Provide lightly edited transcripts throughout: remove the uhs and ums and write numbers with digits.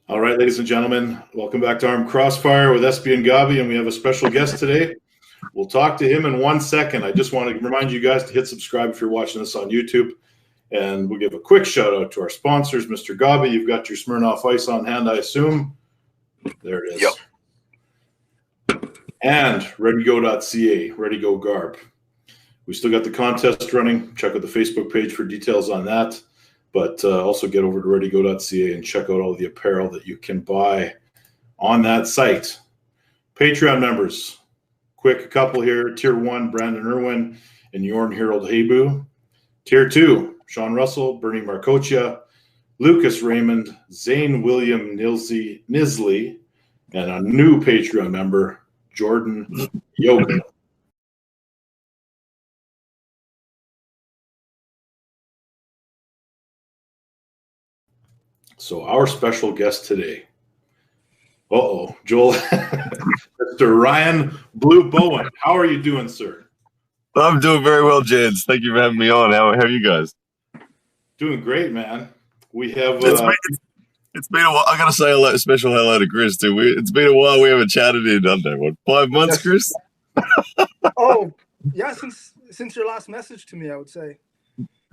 All right, ladies and gentlemen, welcome back to Crossfire with Espey and Gobby, and we have a special guest today. We'll talk to him in 1 second. I just want to remind you guys to hit subscribe if you're watching this on YouTube, and we'll give a quick shout out to our sponsors. Mr. Gobby, you've got your Smirnoff Ice on hand, I assume. There it is. Yep. And ReadyGo.ca, ReadyGo Garb. We still got the contest running. Check out the Facebook page for details on that. But also get over to ReadyGo.ca and check out all the apparel that you can buy on that site. Patreon members, quick couple here. Tier 1, Brandon Irwin and Jorn Harold Habu. Tier 2, Sean Russell, Bernie Marcocha, Lucas Raymond, Zane William Nisley, and a new Patreon member, Jordan Yoga. So our special guest today, Joel, Mr. Ryan Blue Bowen. How are you doing, sir? I'm doing very well, Jens. Thank you for having me on. How are you guys? Doing great, man. We have. It's been a while. I gotta say a special hello to Chris too. It's been a while. We haven't chatted in, I don't know, 5 months, Chris? Oh, yeah, since your last message to me, I would say.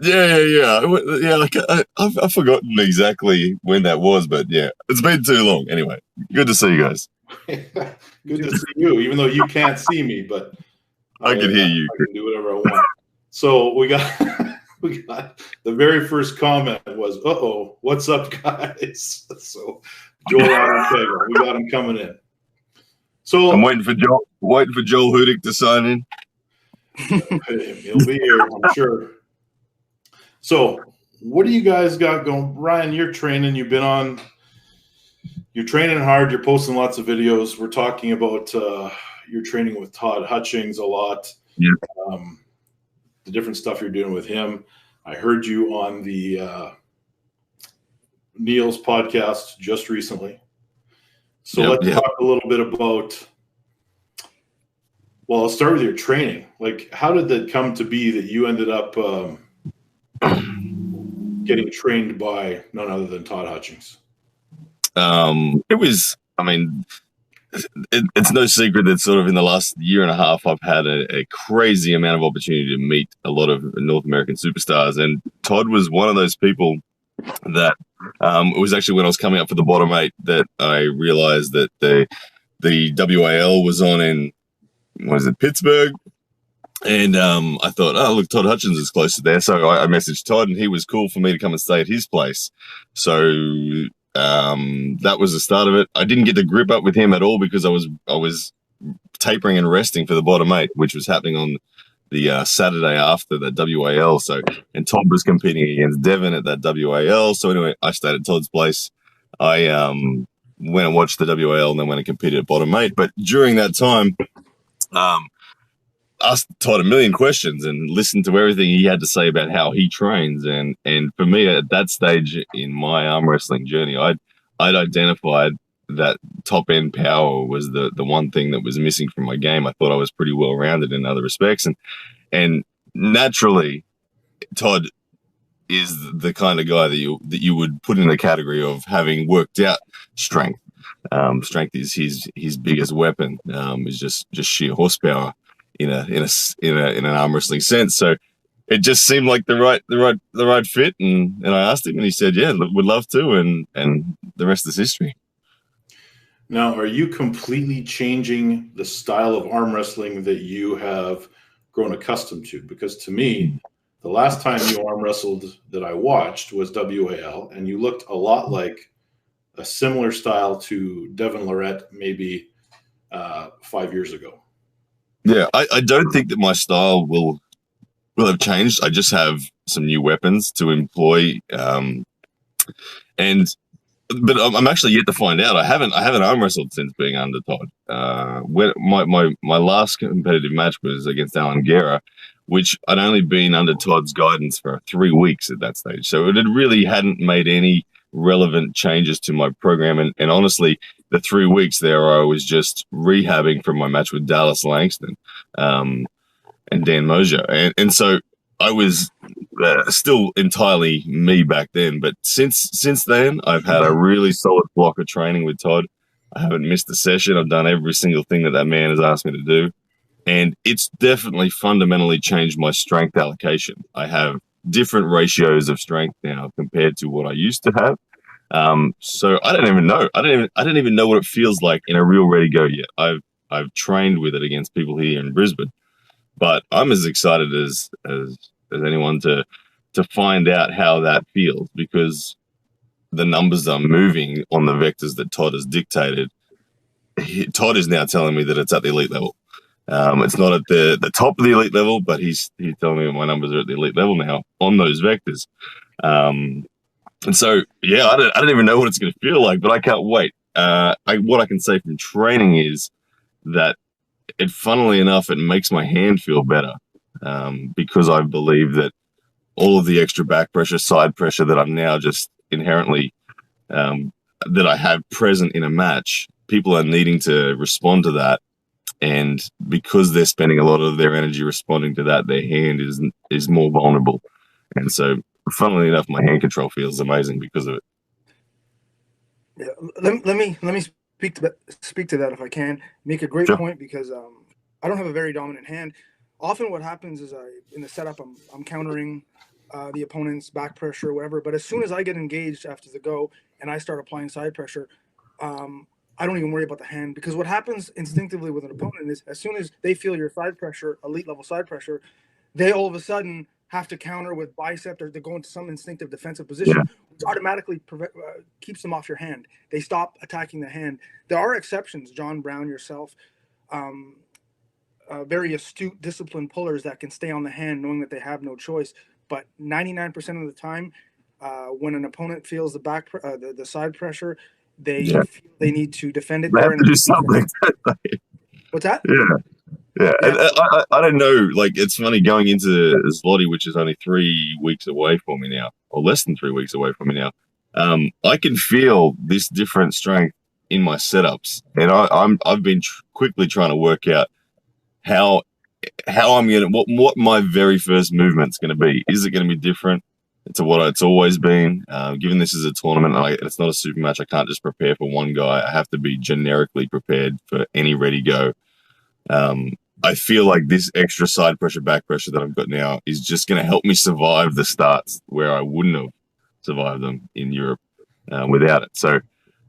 Yeah. Like I've forgotten exactly when that was, but yeah, it's been too long. Anyway, good to see you guys. Good to see you, even though you can't see me, but I can hear you. I can do whatever I want. So we got the very first comment was, what's up, guys? So Joel Ortega, we got him coming in. So I'm waiting for Joel Hudick to sign in. He'll be here, I'm sure. So what do you guys got going? Ryan, you're training. You're training hard. You're posting lots of videos. We're talking about you're training with Todd Hutchings a lot. Yeah. The different stuff you're doing with him. I heard you on the Neil's podcast just recently. So let's talk a little bit about, well, I'll start with your training. Like, how did that come to be that you ended up getting trained by none other than Todd Hutchings? It's no secret that sort of in the last year and a half, I've had a crazy amount of opportunity to meet a lot of North American superstars. And Todd was one of those people that it was actually when I was coming up for the bottom 8 that I realized that the WAL was on in, Pittsburgh. And I thought, look, Todd Hutchings is close to there. So I messaged Todd, and he was cool for me to come and stay at his place. So that was the start of it. I didn't get to grip up with him at all because I was tapering and resting for the bottom 8, which was happening on the Saturday after the WAL. So, and Todd was competing against Devin at that WAL. So anyway, I stayed at Todd's place. I went and watched the WAL and then went and competed at bottom 8. But during that time, asked Todd a million questions and listened to everything he had to say about how he trains. And for me, at that stage in my arm wrestling journey, I'd identified that top end power was the one thing that was missing from my game. I thought I was pretty well rounded in other respects, and naturally, Todd is the kind of guy that you would put in the category of having worked out strength. Strength is his biggest weapon. Is just sheer horsepower in an arm wrestling sense. So it just seemed like the right fit, and I asked him, and he said, "Yeah, would love to," and the rest is history. Now, are you completely changing the style of arm wrestling that you have grown accustomed to? Because to me, the last time you arm wrestled that I watched was WAL, and you looked a lot like a similar style to Devin Lorette maybe 5 years ago. Yeah, I don't think that my style will have changed. I just have some new weapons to employ, but I'm actually yet to find out. I haven't arm wrestled since being under Todd. When my last competitive match was against Alan Guerra, which I'd only been under Todd's guidance for 3 weeks at that stage, so it really hadn't made any relevant changes to my program. And honestly, the 3 weeks there, I was just rehabbing from my match with Dallas Langston and Dan Mosier. And so I was still entirely me back then, but since then, I've had a really solid block of training with Todd. I haven't missed a session. I've done every single thing that man has asked me to do, and it's definitely fundamentally changed my strength allocation. I have different ratios of strength now compared to what I used to have. So I don't even know. I didn't even know what it feels like in a real ready go yet. I've trained with it against people here in Brisbane, but I'm as excited as anyone to find out how that feels, because the numbers are moving on the vectors that Todd has dictated. Todd is now telling me that it's at the elite level. It's not at the top of the elite level, but he's telling me my numbers are at the elite level now on those vectors. And so, yeah, I don't even know what it's going to feel like, but I can't wait. What I can say from training is that funnily enough, it makes my hand feel better, because I believe that all of the extra back pressure, side pressure that I'm now just inherently that I have present in a match, people are needing to respond to that. And because they're spending a lot of their energy responding to that, their hand is more vulnerable. And so, funnily enough, my hand control feels amazing because of it. Yeah, let me speak to that if I can. Make a great point, because I don't have a very dominant hand. Often what happens is in the setup I'm countering the opponent's back pressure or whatever, but as soon as I get engaged after the go and I start applying side pressure, I don't even worry about the hand, because what happens instinctively with an opponent is as soon as they feel your side pressure, elite level side pressure, they all of a sudden have to counter with bicep, or they go into some instinctive defensive position, which automatically keeps them off your hand. They stop attacking the hand. There are exceptions, John Brown, yourself, very astute, disciplined pullers that can stay on the hand knowing that they have no choice. But 99% of the time, when an opponent feels the side pressure, they feel they need to defend it. They have to do something. What's that? Yeah. And I don't know. Like, it's funny going into Zloty, which is only 3 weeks away from me now, or less than 3 weeks away from me now. I can feel this different strength in my setups, and I've been quickly trying to work out how I'm gonna what my very first movement's gonna be. Is it gonna be different to what it's always been? Given this is a tournament, it's not a super match, I can't just prepare for one guy. I have to be generically prepared for any ready go. I feel like this extra side pressure, back pressure that I've got now is just going to help me survive the starts where I wouldn't have survived them in Europe without it. So,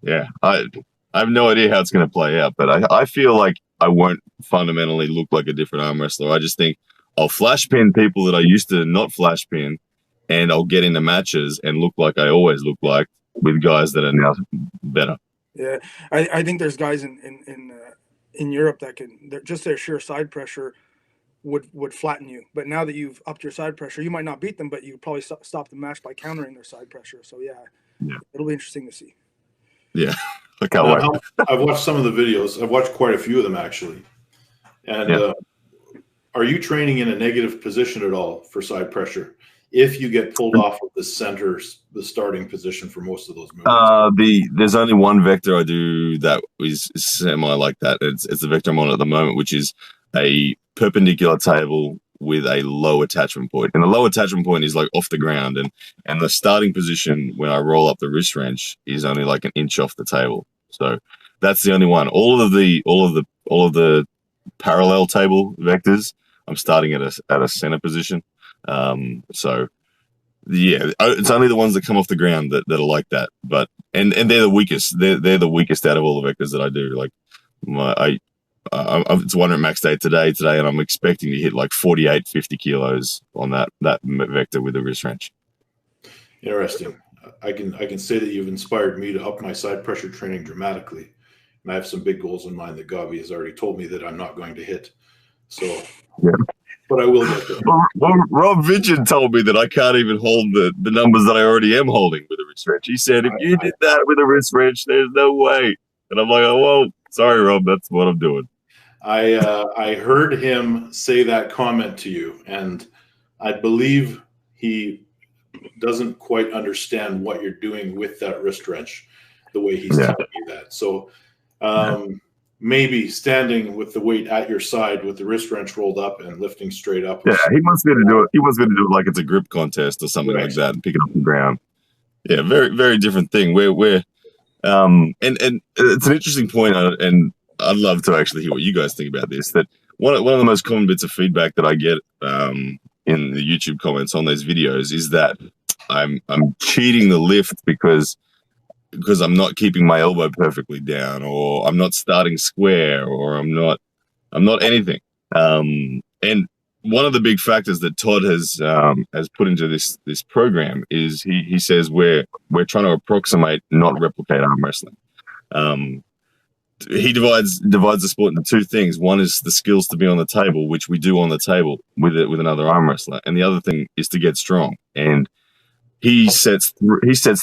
yeah, I have no idea how it's going to play out, but I feel like I won't fundamentally look like a different arm wrestler. I just think I'll flash pin people that I used to not flash pin, and I'll get into matches and look like I always look like with guys that are now better. Yeah, I think there's guys in Europe that just their sheer side pressure would flatten you. But now that you've upped your side pressure, you might not beat them, but you probably stop the match by countering their side pressure. So yeah, it'll be interesting to see. Yeah, I can't wait. I've watched some of the videos. I've watched quite a few of them actually. And are you training in a negative position at all for side pressure? If you get pulled off of the starting position for most of those movements? There's only one vector I do that is semi like that. It's the vector I'm on at the moment, which is a perpendicular table with a low attachment point. And the low attachment point is like off the ground, and the starting position when I roll up the wrist wrench is only like an inch off the table. So that's the only one. All of the parallel table vectors, I'm starting at a center position. So yeah, it's only the ones that come off the ground that are like that. But and they're the weakest. They're the weakest out of all the vectors that I do. Like it's 1 max day today, and I'm expecting to hit like 48, 50 kilos on that vector with the wrist wrench. Interesting. I can say that you've inspired me to up my side pressure training dramatically, and I have some big goals in mind that Gobby has already told me that I'm not going to hit. So. Yeah. But I will get there. Well, Rob Vigil told me that I can't even hold the numbers that I already am holding with a wrist wrench. He said, if you did that with a wrist wrench, there's no way. And I'm like, oh, well, sorry, Rob, that's what I'm doing. I heard him say that comment to you, and I believe he doesn't quite understand what you're doing with that wrist wrench the way he's telling me that. So maybe standing with the weight at your side with the wrist wrench rolled up and lifting straight up. Yeah, he wants me to do it. He wants me to do it like it's a grip contest or something like that and pick it up from the ground. Yeah, very, very different thing. And it's an interesting point, and I'd love to actually hear what you guys think about this. That one of the most common bits of feedback that I get in the YouTube comments on those videos is that I'm cheating the lift because I'm not keeping my elbow perfectly down, or I'm not starting square, or I'm not anything. And one of the big factors that Todd has put into this program is he says we're trying to approximate, not replicate arm wrestling. He divides the sport into two things. One is the skills to be on the table, which we do on the table with another arm wrestler, and the other thing is to get strong. And he sets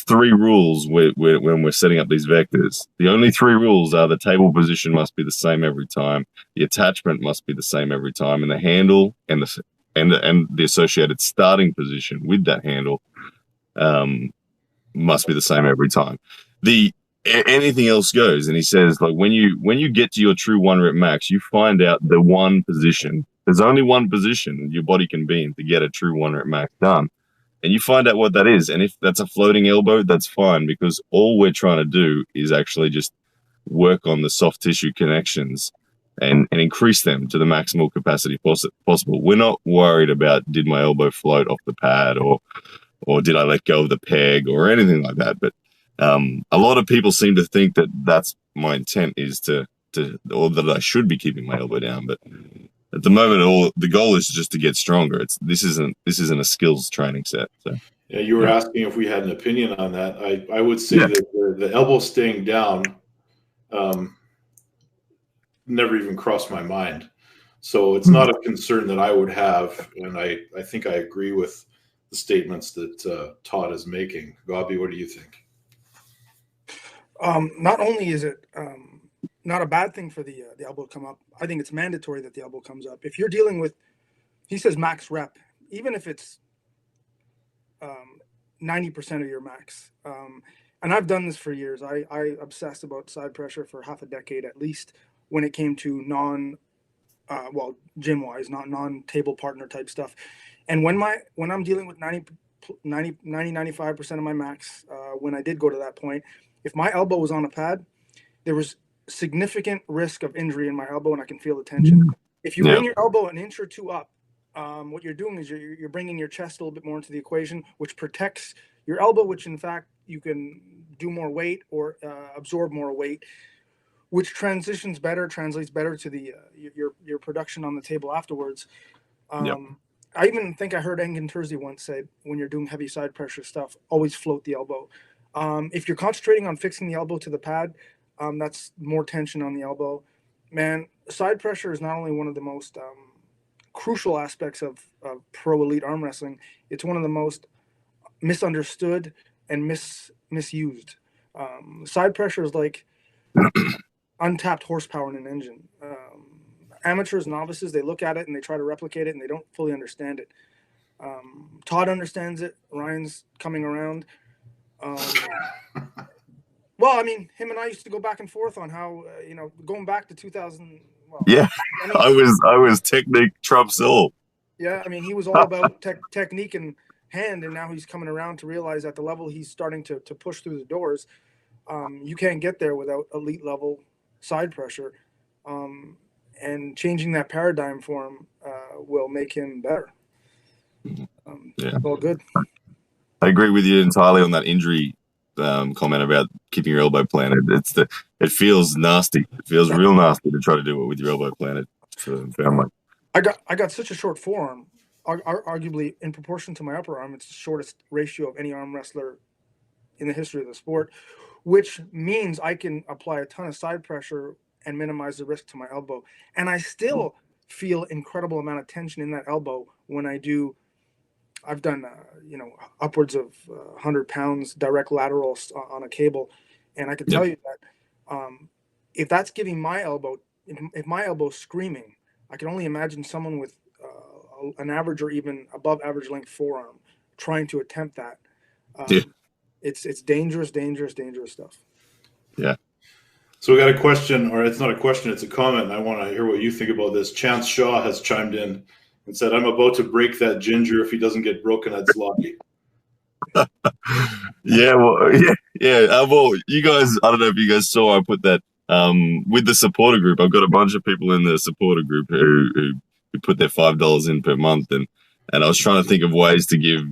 three rules when we're setting up these vectors. The only three rules are the table position must be the same every time, the attachment must be the same every time, and the handle and the associated starting position with that handle must be the same every time. Anything else goes. And he says, like, when you get to your true 1 rep max, you find out the one position. There's only one position your body can be in to get a true 1 rep max done. And you find out what that is. And if that's a floating elbow, that's fine, because all we're trying to do is actually just work on the soft tissue connections and increase them to the maximal capacity possible. We're not worried about, did my elbow float off the pad, or did I let go of the peg, or anything like that. But a lot of people seem to think that that's my intent, is or that I should be keeping my elbow down. But at the moment, the goal is just to get stronger. This isn't a skills training set. So yeah, you were asking if we had an opinion on that. I would say that the elbow staying down never even crossed my mind. So it's not a concern that I would have, and I think I agree with the statements that Todd is making. Gobby, what do you think? Not only is it not a bad thing for the elbow to come up, I think it's mandatory that the elbow comes up. If you're dealing with, he says max rep, even if it's 90% of your max. And I've done this for years. I obsessed about side pressure for half a decade at least, when it came to gym-wise, not non-table partner type stuff. And when I'm dealing with 95% of my max, when I did go to that point, if my elbow was on a pad, there was significant risk of injury in my elbow, and I can feel the tension. If you bring your elbow an inch or two up, what you're doing is you're bringing your chest a little bit more into the equation, which protects your elbow, which in fact you can do more weight or absorb more weight, which translates better to the your production on the table afterwards. I even think I heard Engin Terzi once say, when you're doing heavy side pressure stuff, always float the elbow. If you're concentrating on fixing the elbow to the pad, that's more tension on the elbow. Man, side pressure is not only one of the most crucial aspects of pro elite arm wrestling, it's one of the most misunderstood and misused. Side pressure is like untapped horsepower in an engine. Amateurs, novices, they look at it and they try to replicate it and they don't fully understand it. Todd understands it. Ryan's coming around. Well, I mean, him and I used to go back and forth on how, going back to 2000. Well, yeah, I was technique trumps all. Yeah, I mean, he was all about technique and hand, and now he's coming around to realize at the level he's starting to push through the doors, you can't get there without elite level side pressure. And changing that paradigm for him will make him better. All good. I agree with you entirely on that injury comment about keeping your elbow planted. It feels nasty. It feels real nasty to try to do it with your elbow planted. I got such a short forearm. Arguably, in proportion to my upper arm, it's the shortest ratio of any arm wrestler in the history of the sport, which means I can apply a ton of side pressure and minimize the risk to my elbow. And I still feel incredible amount of tension in that elbow when I do. I've done, upwards of 100 pounds direct lateral on a cable. And I can tell you that if that's giving my elbow, if my elbow's screaming, I can only imagine someone with an average or even above average length forearm trying to attempt that. It's dangerous stuff. Yeah. So we got a question, or it's not a question, it's a comment. And I want to hear what you think about this. Chance Shaw has chimed in and said, "I'm about to break that ginger. If he doesn't get broken, I'd Zloty." Yeah, well, yeah. Well, you guys, I don't know if you guys saw, I put that with the supporter group. I've got a bunch of people in the supporter group who put their $5 in per month, and I was trying to think of ways to give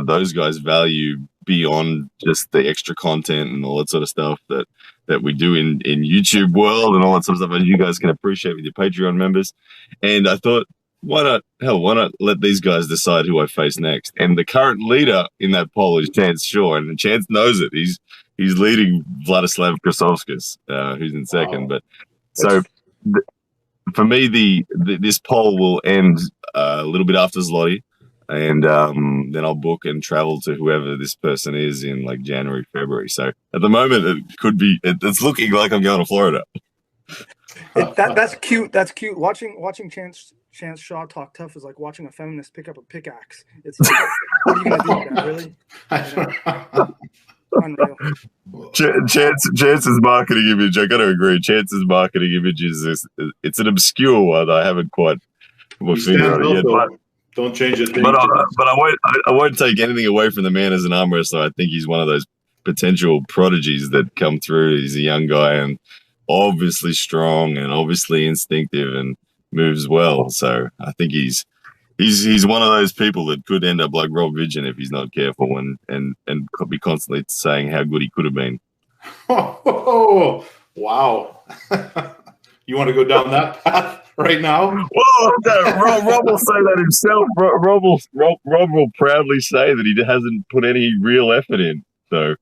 those guys value beyond just the extra content and all that sort of stuff that we do in YouTube world and all that sort of stuff, and you guys can appreciate with your Patreon members. And I thought, why not let these guys decide who I face next? And the current leader in that poll is Chance Shaw, and Chance knows it. He's leading Vladislav Krasovskis, who's in second. Wow. But so for me, this poll will end a little bit after Zloty, and then I'll book and travel to whoever this person is in like January, February. So at the moment, it could be. It's looking like I'm going to Florida. That's cute. That's cute. Watching Chance Shaw talk tough is like watching a feminist pick up a pickaxe. It's like, what are you gonna do with that, really? Unreal. Chance's marketing image, I got to agree. Chance's marketing image it's an obscure one. I haven't quite figured out yet. But don't change it. But I won't take anything away from the man as an arm wrestler. I think he's one of those potential prodigies that come through. He's a young guy and obviously strong and obviously instinctive and moves well. So I think he's one of those people that could end up like Rob Vidgen if he's not careful and could be constantly saying how good he could have been. Oh, wow. You want to go down that path right now? Well, Rob will say that himself. Rob will proudly say that he hasn't put any real effort in. So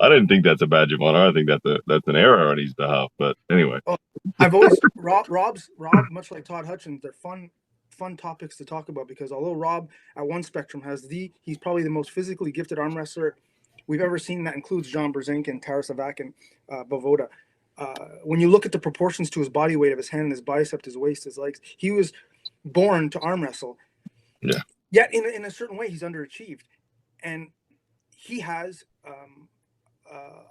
I don't think that's a badge of honor. I think that's an error on his behalf. But anyway, I've always Rob, much like Todd Hutchins, they're fun topics to talk about because although Rob at one spectrum he's probably the most physically gifted arm wrestler we've ever seen. That includes John Brzezinski and Tarasavac and Bavoda. When you look at the proportions to his body weight of his hand, his bicep, his waist, his legs, he was born to arm wrestle. Yeah. Yet in a certain way, he's underachieved, and he has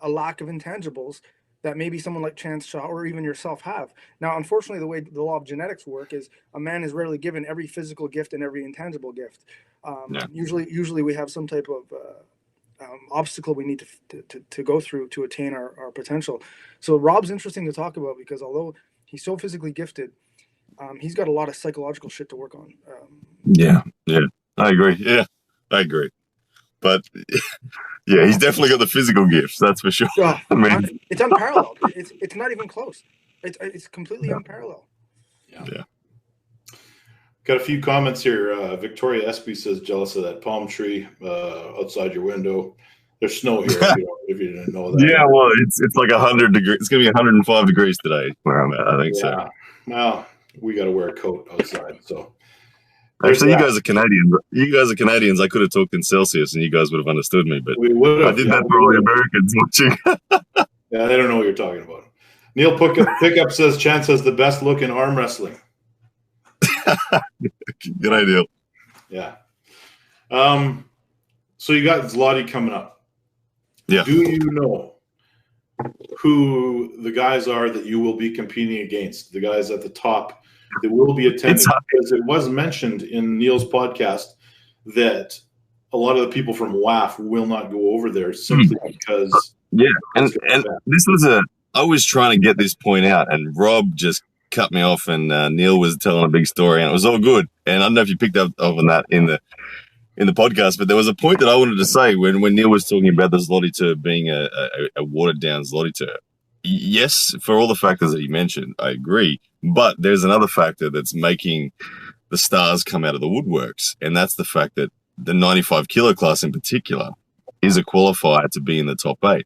a lack of intangibles that maybe someone like Chance Shaw or even yourself have. Now, unfortunately, the way the law of genetics work is a man is rarely given every physical gift and every intangible gift. Usually we have some type of obstacle we need to go through to attain our potential. So Rob's interesting to talk about because although he's so physically gifted, he's got a lot of psychological shit to work on. Yeah, I agree. Yeah, I agree. But yeah, he's definitely got the physical gifts. That's for sure. I mean, it's unparalleled. It's not even close. It's completely unparalleled. Yeah. Got a few comments here. Victoria Espey says, jealous of that palm tree outside your window. There's snow here if you didn't know that. Yeah, well, it's like 100 degrees. It's going to be 105 degrees today where I'm at, I think so. Well, we got to wear a coat outside. So actually, you guys are Canadians. I could have talked in Celsius and you guys would have understood me, but we would have. I did that for all the Americans watching. Yeah, they don't know what you're talking about. Neil Pickup says Chance has the best look in arm wrestling. Good idea. Yeah. So you got Zloty coming up. Yeah. Do you know who the guys are that you will be competing against? The guys at the top that will be attending? Because it was mentioned in Neil's podcast that a lot of the people from WAF will not go over there simply because. Yeah, and this was I was trying to get this point out, and Rob just cut me off, and Neil was telling a big story, and it was all good. And I don't know if you picked up on that in the podcast, but there was a point that I wanted to say when Neil was talking about the Zloty tour being a watered down Zloty tour. Yes, for all the factors that he mentioned, I agree. But there's another factor that's making the stars come out of the woodworks, and that's the fact that the 95 kilo class in particular is a qualifier to be in the top 8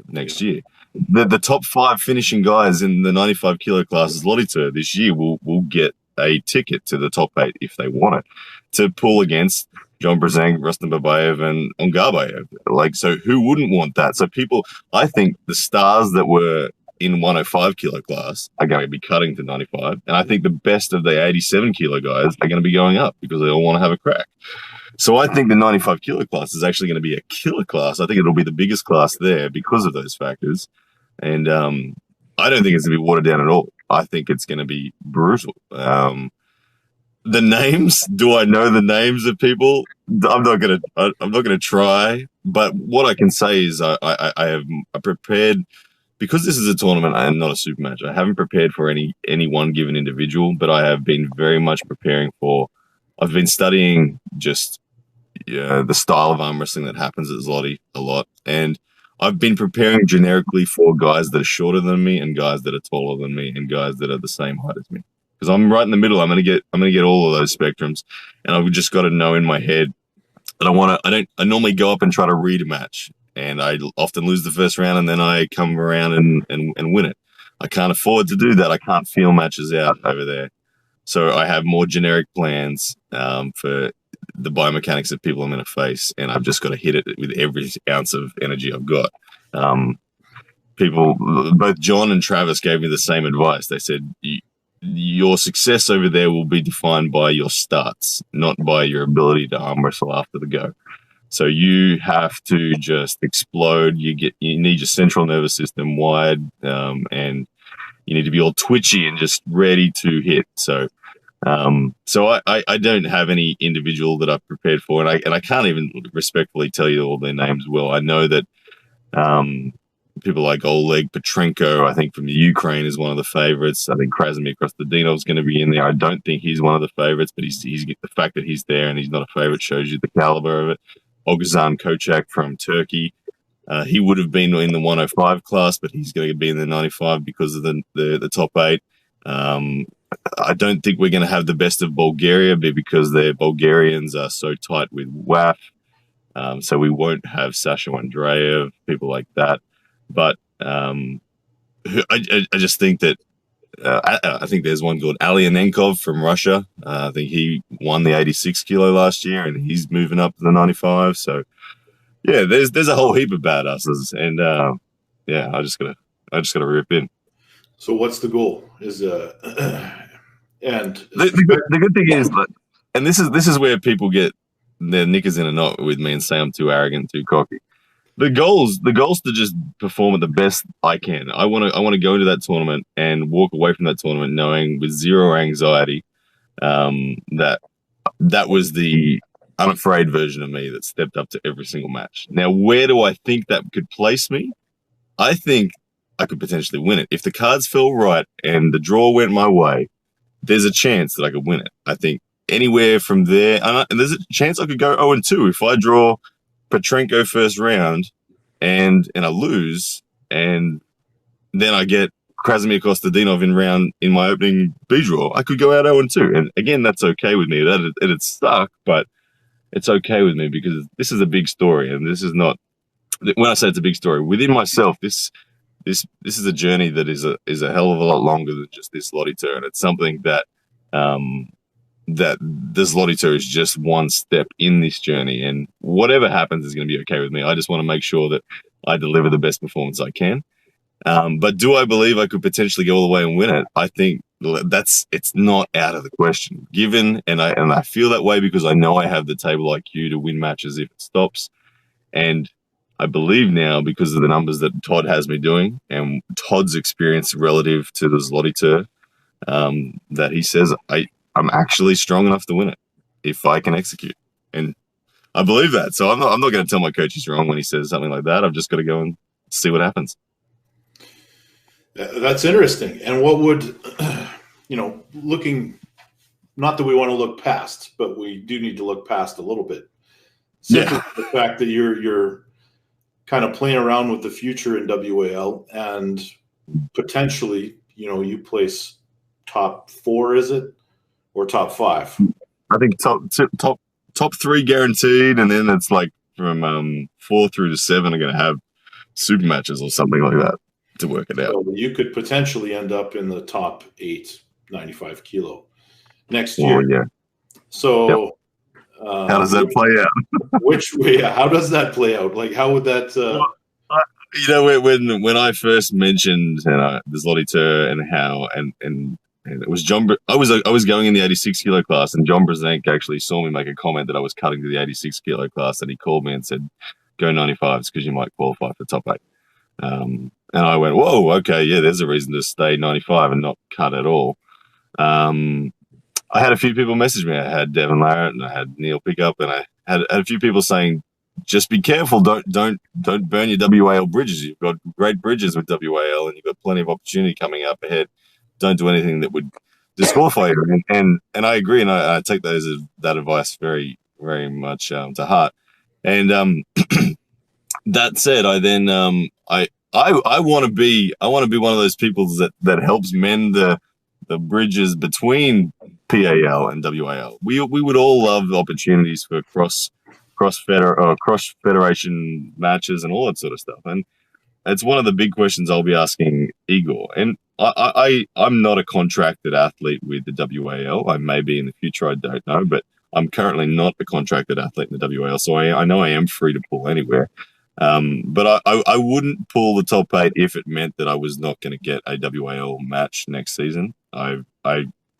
next year. The top 5 finishing guys in the 95 kilo class Zloty tour this year will get a ticket to the top 8 if they want it, to pull against John Brzezinski, Rustin Babayev, and Ongabayev. Like, so who wouldn't want that? So people, I think the stars that were in 105 kilo class are going to be cutting to 95. And I think the best of the 87 kilo guys are going to be going up because they all want to have a crack. So I think the 95 kilo class is actually going to be a killer class. I think it'll be the biggest class there because of those factors. And I don't think it's going to be watered down at all. I think it's going to be brutal. The names, do I know the names of people? I'm not gonna try. But what I can say is I have prepared, because this is a tournament and not a super match. I haven't prepared for any one given individual, but I have been very much preparing for. I've been studying just the style of arm wrestling that happens at Zloty a lot, and I've been preparing generically for guys that are shorter than me and guys that are taller than me and guys that are the same height as me. Because I'm right in the middle. I'm gonna get all of those spectrums, and I've just got to know in my head that I normally go up and try to read a match, and I often lose the first round, and then I come around and win it. I can't afford to do that. I can't feel matches out over there, so I have more generic plans for the biomechanics of people I'm going to face, and I've just got to hit it with every ounce of energy I've got. People, both John and Travis, gave me the same advice. They said, your success over there will be defined by your starts, not by your ability to arm wrestle after the go. So you have to just explode. You need your central nervous system wide, and you need to be all twitchy and just ready to hit. So I don't have any individual that I've prepared for, and I can't even respectfully tell you all their names well. I know that people like Oleg Petrenko, I think from the Ukraine, is one of the favorites. I think Krasimir Kostadinov is going to be in there. I don't think he's one of the favorites, but he's the fact that he's there and he's not a favorite shows you the caliber of it. Oguzhan Kochak from Turkey. He would have been in the 105 class, but he's going to be in the 95 because of the top 8. I don't think we're going to have the best of Bulgaria because their Bulgarians are so tight with WAF. So we won't have Sasha Andreev, people like that. But I just think that I think there's one called Alyanenkov from Russia. I think he won the 86 kilo last year, and he's moving up to the 95. So yeah, there's a whole heap of badasses, and I just gotta rip in. So what's the goal? Is and the good thing is, and this is where people get their knickers in a knot with me and say I'm too arrogant, too cocky. The goal's to just perform at the best I can. I want to go into that tournament and walk away from that tournament knowing with zero anxiety that was the unafraid version of me that stepped up to every single match. Now, where do I think that could place me? I think I could potentially win it. If the cards fell right and the draw went my way, there's a chance that I could win it. I think anywhere from there, and there's a chance I could go 0-2 if I draw Petrenko first round and I lose, and then I get Krasimir Kostadinov in my opening B draw. I could go out 0-2, and again, that's okay with me. It'd suck, but it's okay with me because this is a big story, and this is not. When I say it's a big story within myself, this is a journey that is a hell of a lot longer than just this Zloty Tour, and it's something that that this Zloty Tour is just one step in this journey, and whatever happens is going to be okay with me. I just want to make sure that I deliver the best performance I can. But do I believe I could potentially go all the way and win it? I think it's not out of the question. Given, and I feel that way because I know I have the table IQ to win matches if it stops, and I believe now because of the numbers that Todd has me doing and Todd's experience relative to the Zloty Tour, that he says I'm actually strong enough to win it if I can execute. And I believe that. So I'm not going to tell my coach he's wrong when he says something like that. I've just got to go and see what happens. That's interesting. And what would, looking, not that we want to look past, but we do need to look past a little bit. Simply the fact that you're kind of playing around with the future in WAL and potentially, you place top 4, is it? Or top 5? I think top 3 guaranteed, and then it's like from 4 through to 7 are going to have super matches or something like that to work it out. So you could potentially end up in the top 8, 95 kilo next year. Oh, yeah. So how does that play out? How does that play out? Like, how would that? When I first mentioned the Zloty Tour and how and it was John. I was going in the 86 kilo class, and John Brzenk actually saw me make a comment that I was cutting to the 86 kilo class, and he called me and said, "Go 95s because you might qualify for top 8." And I went, whoa, okay, yeah, there's a reason to stay 95 and not cut at all. I had a few people message me. I had Devin Larratt and I had Neil Pickup, and I had a few people saying, just be careful, don't burn your WAL bridges. You've got great bridges with WAL, and you've got plenty of opportunity coming up ahead. Don't do anything that would disqualify you. And I agree, and I take that advice very, very much to heart. And that said, I then I want to be one of those people that helps mend the bridges between PAL and WAL. We would all love opportunities for cross federation matches and all that sort of stuff. And it's one of the big questions I'll be asking Igor. And I'm not a contracted athlete with the WAL. I may be in the future, I don't know, but I'm currently not a contracted athlete in the WAL, so I know I am free to pull anywhere. But I wouldn't pull the top 8 if it meant that I was not going to get a WAL match next season. I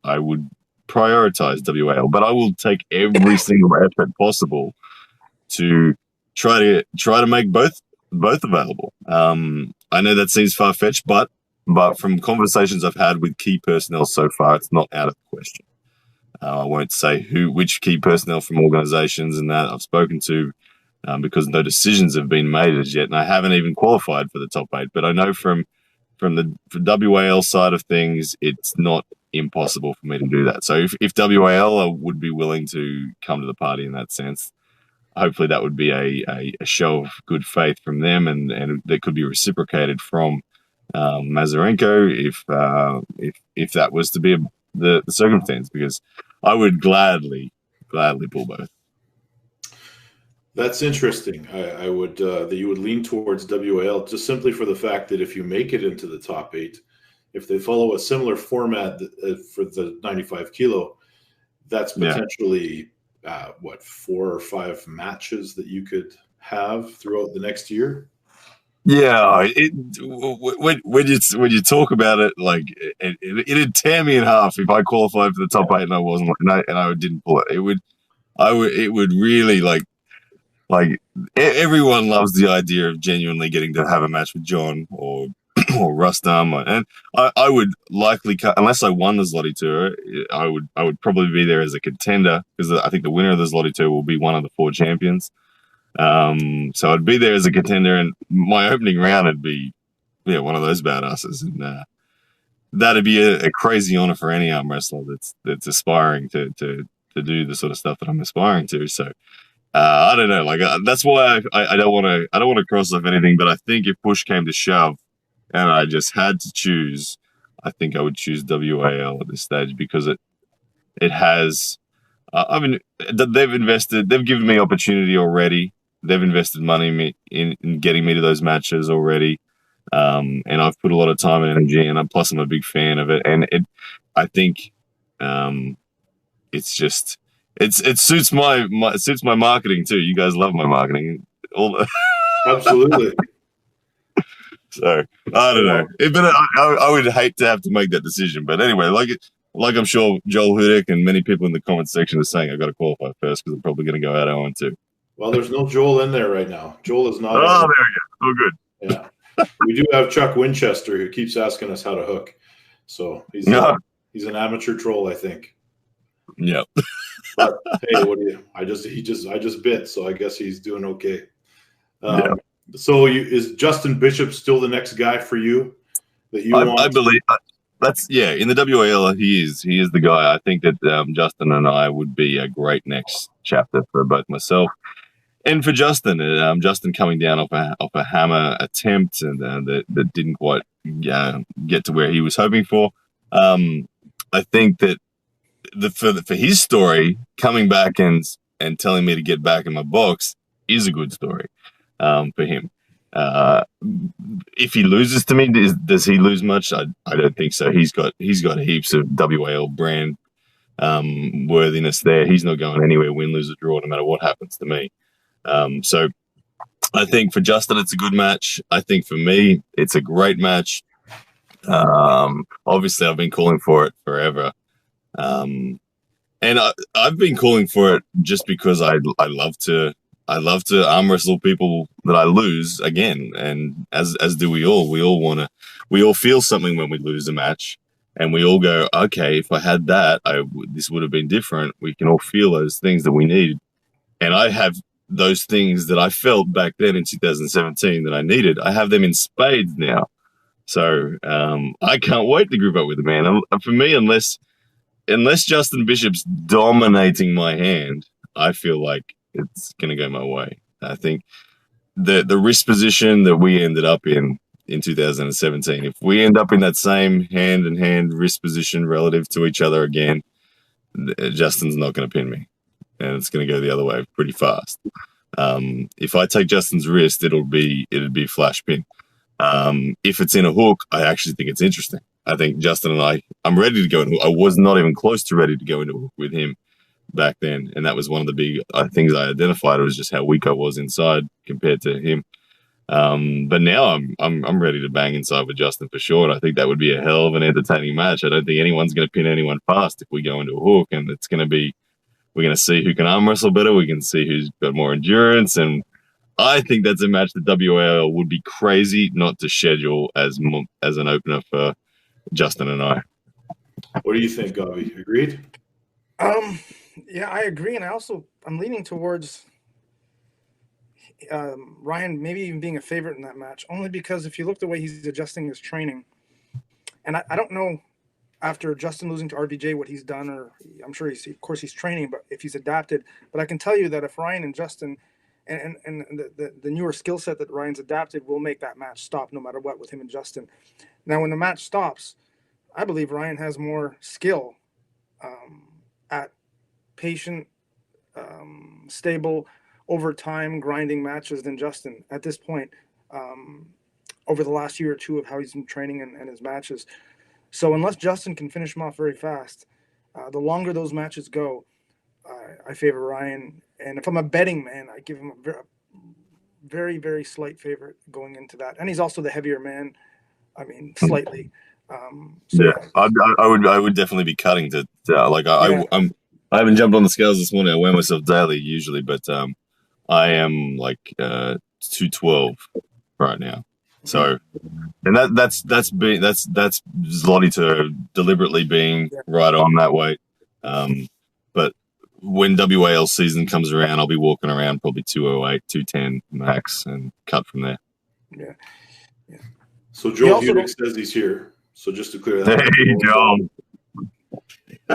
would prioritize WAL, but I will take every single effort possible to try to make both available. I know that seems far-fetched, but from conversations I've had with key personnel so far, it's not out of the question. I won't say which key personnel from organizations and that I've spoken to, because no decisions have been made as yet, and I haven't even qualified for the top 8. But I know from the WAL side of things, it's not impossible for me to do that. So if WAL would be willing to come to the party in that sense, hopefully that would be a show of good faith from them, and that could be reciprocated from Mazarenko if that was to be the circumstance, because I would gladly pull both. That's interesting. I would that you would lean towards WAL just simply for the fact that if you make it into the top 8, if they follow a similar format for the 95 kilo, that's potentially 4 or 5 matches that you could have throughout the next year. Yeah, when you talk about it, like it'd tear me in half if I qualified for the top 8 and I wasn't, and I didn't pull it. It would really like everyone loves the idea of genuinely getting to have a match with John or Rustam, and I would likely unless I won the Zloty Tour, I would probably be there as a contender, because I think the winner of the Zloty Tour will be one of the 4 champions. So I'd be there as a contender, and my opening round would be one of those badasses, and that'd be a crazy honor for any arm wrestler that's aspiring to do the sort of stuff that I'm aspiring to. So I don't know, like that's why I don't want to cross off anything. But I think if push came to shove and I just had to choose, I think I would choose WAL at this stage, because it has. I mean, they've given me opportunity already. They've invested money in getting me to those matches already, and I've put a lot of time and energy, and plus I'm a big fan of it. And I think it's just it suits my marketing too. You guys love my marketing, Absolutely. So I don't know, but I would hate to have to make that decision. But anyway, like I'm sure Joel Hudick and many people in the comment section are saying, I've got to qualify first because I'm probably going to go out 0-2. Well, there's no Joel in there right now. Joel is not. Oh, there we go. Oh, good. Yeah. We do have Chuck Winchester, who keeps asking us how to hook. So he's an amateur troll, I think. Yeah. But hey, I just bit, so I guess he's doing okay. So is Justin Bishop still the next guy for you that you want? I believe that's in the WAL he is the guy. I think that Justin and I would be a great next chapter for both myself and for Justin. Justin coming down off a hammer attempt and that didn't quite get to where he was hoping for. I think that for his story, coming back and telling me to get back in my box is a good story for him. If he loses to me, does he lose much? I don't think so. He's got heaps of WAL brand worthiness there. He's not going anywhere, win, lose, or draw, no matter what happens to me. So I think for Justin, it's a good match. I think for me, it's a great match. Obviously, I've been calling for it forever. And I've been calling for it just because I love to I love to arm wrestle people that I lose again, and as do we all. We all feel something when we lose a match, and we all go, okay, if I had that, this would have been different. We can all feel those things that we need, and I have those things that I felt back then in 2017 that I needed. I have them in spades now, so I can't wait to group up with the man. For me, unless Justin Bishop's dominating my hand, I feel like it's going to go my way. I think the wrist position that we ended up in 2017, if we end up in that same hand-in-hand wrist position relative to each other again, Justin's not going to pin me, and it's going to go the other way pretty fast. If I take Justin's wrist, it'd be flash pin. If it's in a hook, I actually think it's interesting. I think Justin and I'm ready to go in hook. I was not even close to ready to go into hook with him back then, and that was one of the big things I identified. It was just how weak I was inside compared to him. But now I'm ready to bang inside with Justin for sure. And I think that would be a hell of an entertaining match. I don't think anyone's going to pin anyone fast if we go into a hook, and it's going to be, we're going to see who can arm wrestle better. We can see who's got more endurance, and I think that's a match that WAL would be crazy not to schedule as an opener for Justin and I. What do you think, Gobby? Agreed? Yeah, I agree, and I'm leaning towards Ryan maybe even being a favorite in that match, only because if you look the way he's adjusting his training, and I don't know after Justin losing to RVJ what he's done, or I'm sure of course he's training, but if he's adapted. But I can tell you that if Ryan and Justin and the newer skill set that Ryan's adapted will make that match stop no matter what with him and Justin. Now, when the match stops, I believe Ryan has more skill at patient, stable, over time grinding matches than Justin at this point, over the last year or two of how he's been training and his matches. So unless Justin can finish him off very fast, the longer those matches go, I favor Ryan. And if I'm a betting man, I give him a very, very slight favorite going into that. And he's also the heavier man. I mean, slightly. Yeah. I would definitely be cutting to like I haven't jumped on the scales this morning. I weigh myself daily usually, but I am like 212 right now. So, and that's Zlotito deliberately being right on that weight. But when WAL season comes around, I'll be walking around probably 208, 210 max, and cut from there. Yeah. So Joe Hudick says he's here. So just to clear that, hey Joe.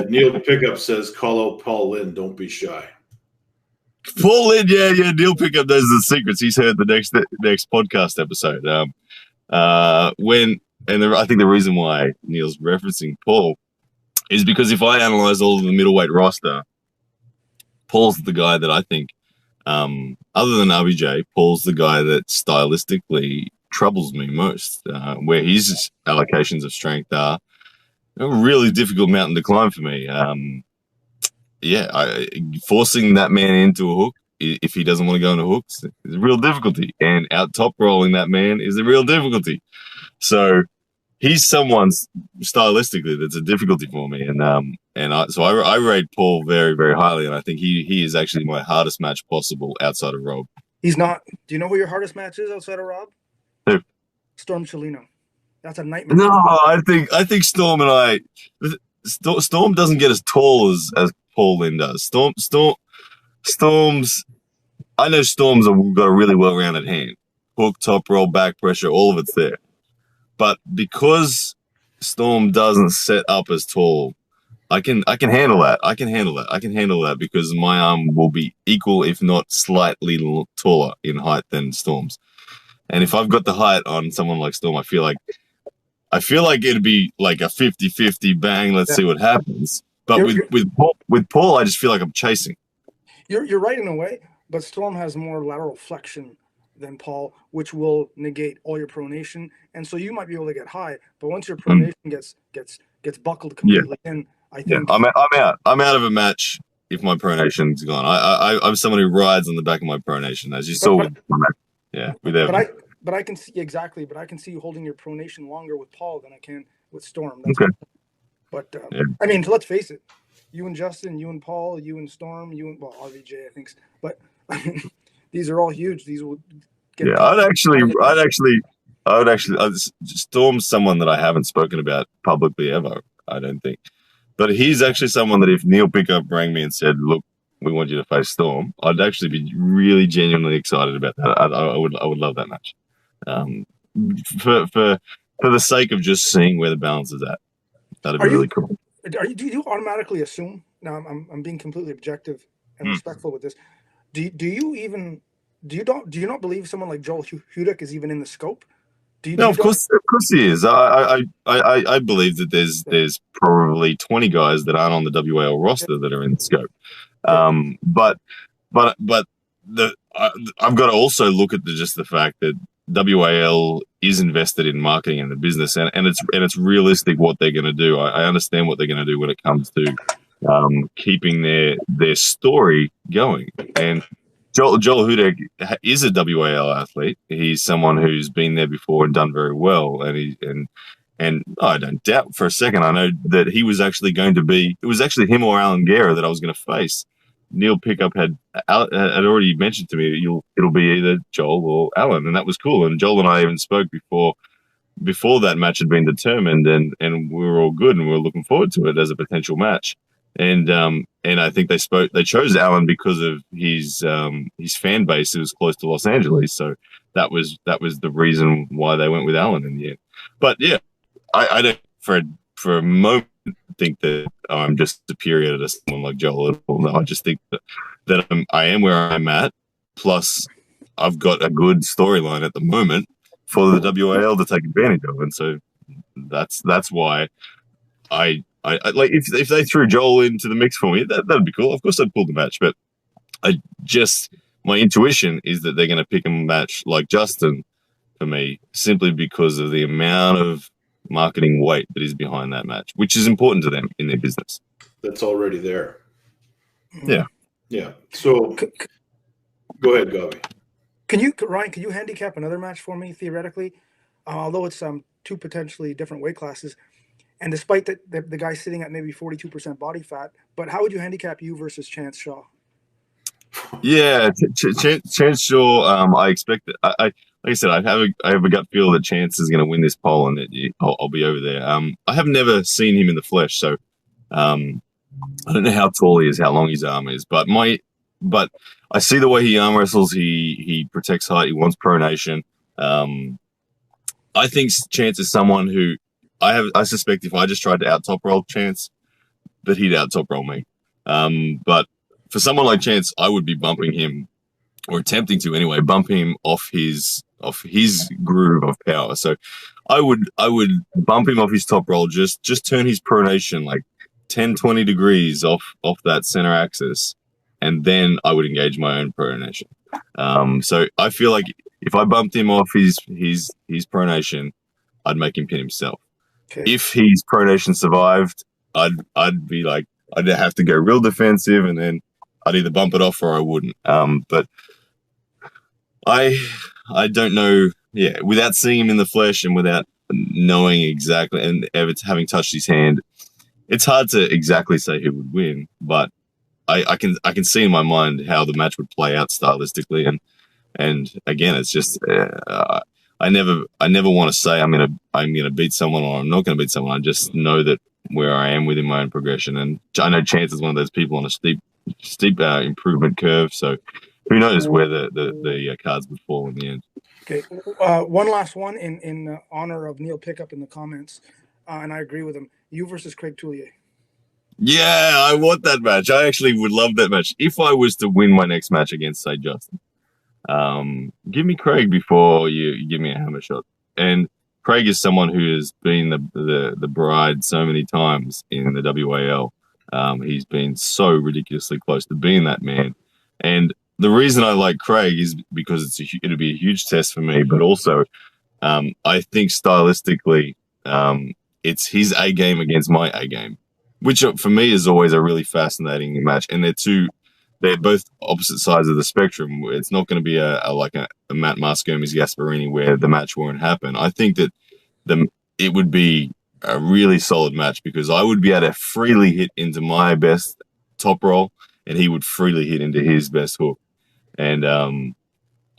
Neil Pickup says, "Call out Paul Lynn. Don't be shy." Paul Lynn, yeah. Neil Pickup knows the secrets. He's heard the next podcast episode. I think the reason why Neil's referencing Paul is because if I analyze all of the middleweight roster, Paul's the guy that I think, other than RBJ, Paul's the guy that stylistically troubles me most, where his allocations of strength are a really difficult mountain to climb for me. Forcing that man into a hook, if he doesn't want to go into hooks, is a real difficulty. And out top rolling that man is a real difficulty. So he's someone stylistically that's a difficulty for me. So I rate Paul very, very highly. And I think he is actually my hardest match possible outside of Rob. He's not. Do you know who your hardest match is outside of Rob? Who? Storm Chelino. That's a nightmare. No, I think Storm and I. Storm doesn't get as tall as Paul Lynn does. Storm's. I know Storm's got a really well-rounded hand. Hook, top roll, back pressure, all of it's there. But because Storm doesn't set up as tall, I can handle that. I can handle that because my arm will be equal, if not slightly taller in height than Storm's. And if I've got the height on someone like Storm, I feel like it'd be like a 50-50 bang. Let's see what happens. But with Paul, I just feel like I'm chasing. You're right in a way, but Storm has more lateral flexion than Paul, which will negate all your pronation, and so you might be able to get high. But once your pronation gets buckled completely in, I think I'm out of a match if my pronation's gone. I'm someone who rides on the back of my pronation, as you saw. But I can see exactly. But I can see you holding your pronation longer with Paul than I can with Storm. Okay. But I mean, let's face it. You and Justin, you and Paul, you and Storm, RVJ, I think. But these are all huge. These will get. Yeah, I'd Storm's someone that I haven't spoken about publicly ever, I don't think. But he's actually someone that if Neil Pickup rang me and said, look, we want you to face Storm, I'd actually be really genuinely excited about that. I would love that match. For the sake of just seeing where the balance is at. That'd be really cool. Do you automatically assume? Now I'm being completely objective and respectful with this. Do you not believe someone like Joel Hudick is even in the scope? Of course he is. I believe that there's probably 20 guys that aren't on the WAL roster that are in the scope. But I've got to also look at just the fact that WAL is invested in marketing in the business, and it's realistic what they're going to do. I understand what they're going to do when it comes to keeping their story going. And Joel Hudick is a WAL athlete. He's someone who's been there before and done very well. And I don't doubt for a second. I know that he was actually going to be. It was actually him or Alan Guerra that I was going to face. Neil Pickup had already mentioned to me it'll be either Joel or Alan, and that was cool. And Joel and I even spoke before that match had been determined, and we were all good and we were looking forward to it as a potential match. And I think they chose Alan because of his fan base. It was close to Los Angeles, so that was the reason why they went with Alan in the end. But yeah, I don't for a moment think that I'm just superior to someone like Joel at all. No, I just think that I am where I'm at. Plus, I've got a good storyline at the moment for the WAL to take advantage of, and so that's why I like if they threw Joel into the mix for me, that'd be cool. Of course, I'd pull the match, but my intuition is that they're going to pick a match like Justin for me simply because of the amount of marketing weight that is behind that match, which is important to them in their business. That's already there. Yeah. So go ahead, Gobby. Ryan, can you handicap another match for me theoretically? Although it's two potentially different weight classes, and despite that the guy sitting at maybe 42% body fat, but how would you handicap you versus Chance Shaw? Yeah, Chance Shaw. I expect that. Like I said, I have a gut feel that Chance is going to win this poll, and that I'll be over there. I have never seen him in the flesh, so I don't know how tall he is, how long his arm is, but I see the way he arm wrestles. He protects height. He wants pronation. I think Chance is someone who I suspect if I just tried to out top roll Chance, that he'd out top roll me. But for someone like Chance, I would be bumping him, or attempting to anyway, bump him off his groove of power. So I would bump him off his top roll, just turn his pronation like 10, 20 degrees off that center axis, and then I would engage my own pronation. So I feel like if I bumped him off his pronation, I'd make him pin himself. Okay. If his pronation survived, I'd be like, I'd have to go real defensive, and then I'd either bump it off or I wouldn't. But I don't know. Yeah, without seeing him in the flesh and without knowing exactly and ever having touched his hand, it's hard to exactly say who would win. But I can see in my mind how the match would play out stylistically, and again, it's just I never want to say I'm gonna beat someone or I'm not gonna beat someone. I just know that where I am within my own progression, and I know Chance is one of those people on a steep improvement curve. So who knows where the cards would fall in the end. Okay, one last one in honor of Neil Pickup in the comments, and I agree with him. You versus Craig Tullier. Yeah, I want that match. I actually would love that match if I was to win my next match against, say, Justin. Give me Craig before you give me a hammer shot. And Craig is someone who has been the bride so many times in the WAL. He's been so ridiculously close to being that man. And the reason I like Craig is because it'll be a huge test for me, but also I think stylistically it's his A game against my A game, which for me is always a really fascinating match. And they're both opposite sides of the spectrum. It's not going to be a Matt Mascomi's Gasparini where the match won't happen. I think that it would be a really solid match because I would be able to freely hit into my best top roll and he would freely hit into his best hook. And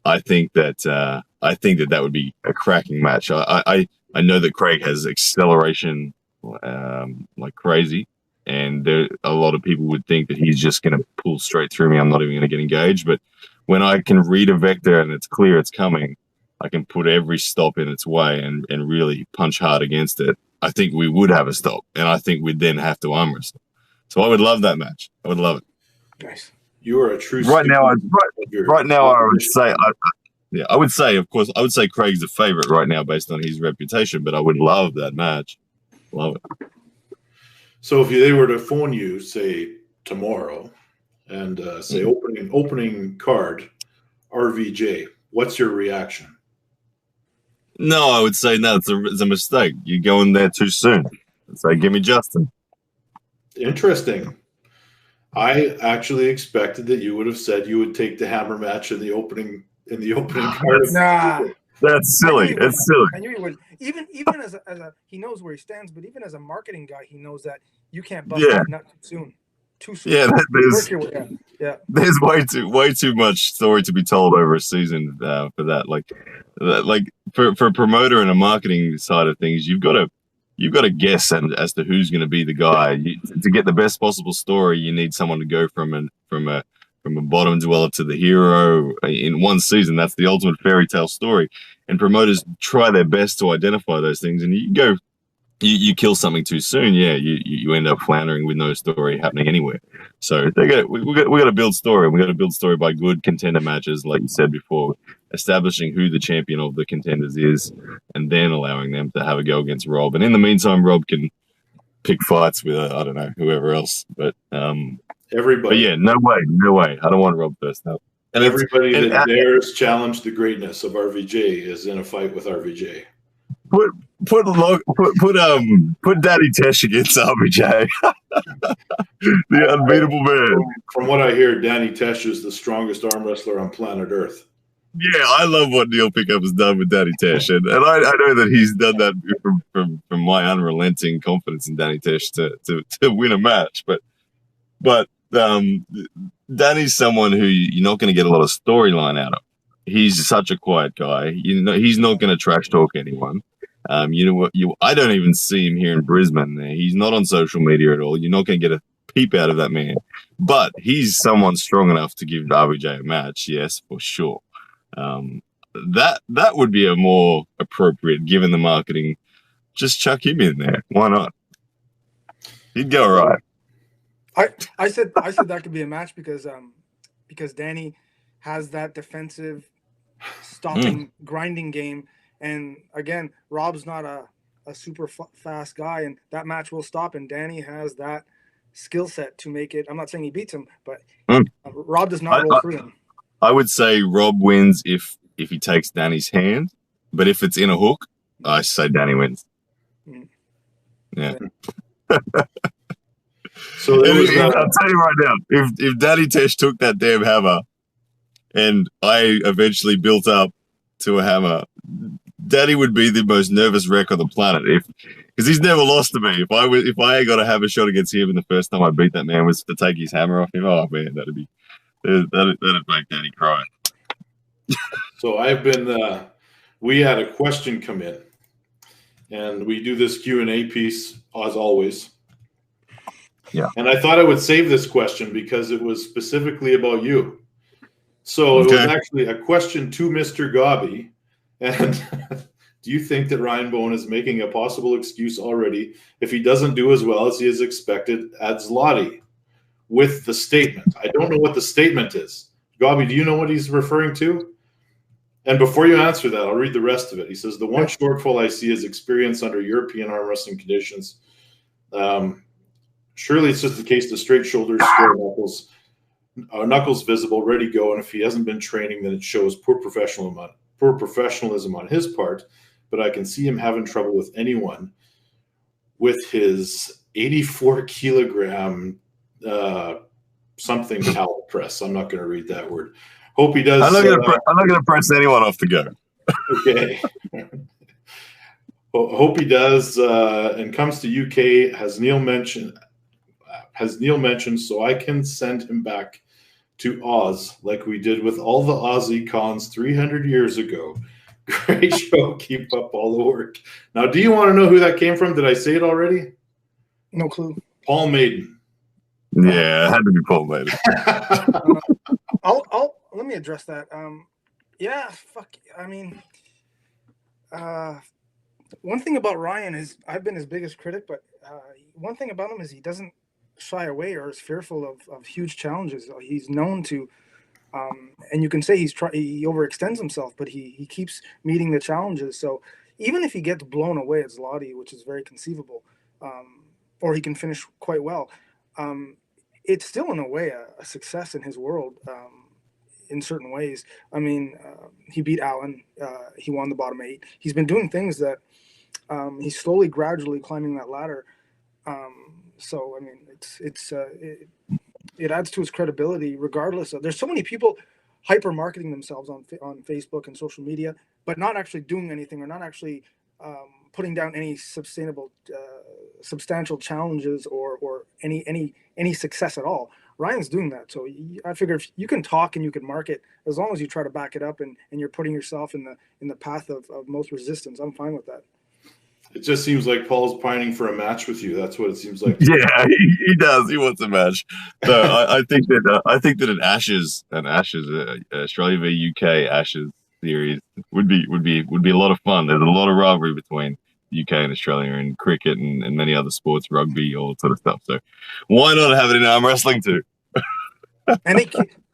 I think that that would be a cracking match. I know that Craig has acceleration like crazy, and a lot of people would think that he's just going to pull straight through me. I'm not even going to get engaged. But when I can read a vector and it's clear it's coming, I can put every stop in its way and really punch hard against it. I think we would have a stop, and I think we'd then have to arm wrestle. So I would love that match. I would love it. Nice. You are a true. Right now, I would say, I would say, of course, I would say Craig's the favorite right now based on his reputation. But I would love that match. Love it. So if they were to phone you, say tomorrow, and say opening card, RVJ, what's your reaction? No, I would say no. It's a mistake. You're going there too soon. Say, give me Justin. Interesting. I actually expected that you would have said you would take the hammer match in the opening card. Nah, that's silly. It's silly. I knew he would. Even as a he knows where he stands, but even as a marketing guy, he knows that you can't bust that nut too soon. Yeah, there's way too much story to be told over a season for that. Like for a promoter and a marketing side of things, you've got to guess as to who's going to be the guy. To get the best possible story, you need someone to go from a bottom dweller to the hero in one season. That's the ultimate fairy tale story. And promoters try their best to identify those things. And you kill something too soon, you end up floundering with no story happening anywhere. So we got to build story. We got to build story by good contender matches, like you said before, establishing who the champion of the contenders is, and then allowing them to have a go against Rob. And in the meantime, Rob can pick fights with I don't know, whoever else. But everybody. But yeah, no way. I don't want Rob first. No. And everybody that dares challenge the greatness of RVJ is in a fight with RVJ. Put Daddy Tesh against RVJ. The unbeatable man. From what I hear, Danny Tesh is the strongest arm wrestler on planet Earth. Yeah, I love what Neil Pickup has done with Danny Tesh, and I know that he's done that from my unrelenting confidence in Danny Tesh to win a match. But Danny's someone who you're not going to get a lot of storyline out of. He's such a quiet guy. He's not going to trash talk anyone. You know what? I don't even see him here in Brisbane. He's not on social media at all. You're not going to get a peep out of that man. But he's someone strong enough to give RVJ a match. Yes, for sure. That would be a more appropriate, given the marketing. Just chuck him in there. Why not? He'd go all right. I said that could be a match because Danny has that defensive, stopping, grinding game. And again, Rob's not a super fast guy, and that match will stop. And Danny has that skill set to make it. I'm not saying he beats him, but Rob does not roll through him. I would say Rob wins if he takes Danny's hand, but if it's in a hook, I say Danny wins. Yeah. So I'll tell you right now, if Danny Tesh took that damn hammer, and I eventually built up to a hammer, Danny would be the most nervous wreck on the planet because he's never lost to me. If I got to have a shot against him, and the first time I beat that man was to take his hammer off him, oh man, that'd make Danny cry. So I've been. We had a question come in, and we do this Q&A piece as always. Yeah. And I thought I would save this question because it was specifically about you. So It was actually a question to Mr. Gobby. And do you think that Ryan Bowen is making a possible excuse already if he doesn't do as well as he is expected at Zloty? With the statement. I don't know what the statement is. Gobby, do you know what he's referring to? And before you answer that, I'll read the rest of it. He says, the one shortfall I see is experience under European arm wrestling conditions. Surely it's just the case to straight shoulders, square knuckles visible, ready to go. And if he hasn't been training, then it shows poor professionalism on his part. But I can see him having trouble with anyone with his 84 kilogram something pallet press. I'm not going to read that word. Hope he does. I'm not going to press anyone off the go. Okay. Hope he does and comes to UK. Has Neil mentioned so I can send him back to Oz like we did with all the Aussie cons 300 years ago. Great show. Keep up all the work. Now, do you want to know who that came from? Did I say it already? No clue. Paul Maiden. Yeah, it had to be Paul Maiden. I'll let me address that. Yeah, fuck. I mean, one thing about Ryan is I've been his biggest critic, but one thing about him is he doesn't shy away or is fearful of huge challenges. He's known to, and you can say he overextends himself, but he keeps meeting the challenges. So even if he gets blown away at Zloty, which is very conceivable, or he can finish quite well, it's still in a way a success in his world. In certain ways, I mean, he beat Allen. He won the bottom 8. He's been doing things that he's slowly, gradually climbing that ladder. So I mean, it adds to his credibility, regardless of. There's so many people hyper marketing themselves on Facebook and social media, but not actually doing anything or not actually putting down any substantial challenges or any success at all. Ryan's doing that. So I figure if you can talk and you can market, as long as you try to back it up and you're putting yourself in the path of most resistance, I'm fine with that. It just seems like Paul's pining for a match with you. That's what it seems like. Yeah, he does. He wants a match. So I think that an Ashes, Australia v UK Ashes series would be a lot of fun. There's a lot of rivalry between UK and Australia and cricket and many other sports, rugby, all that sort of stuff. So why not have it in arm wrestling too? And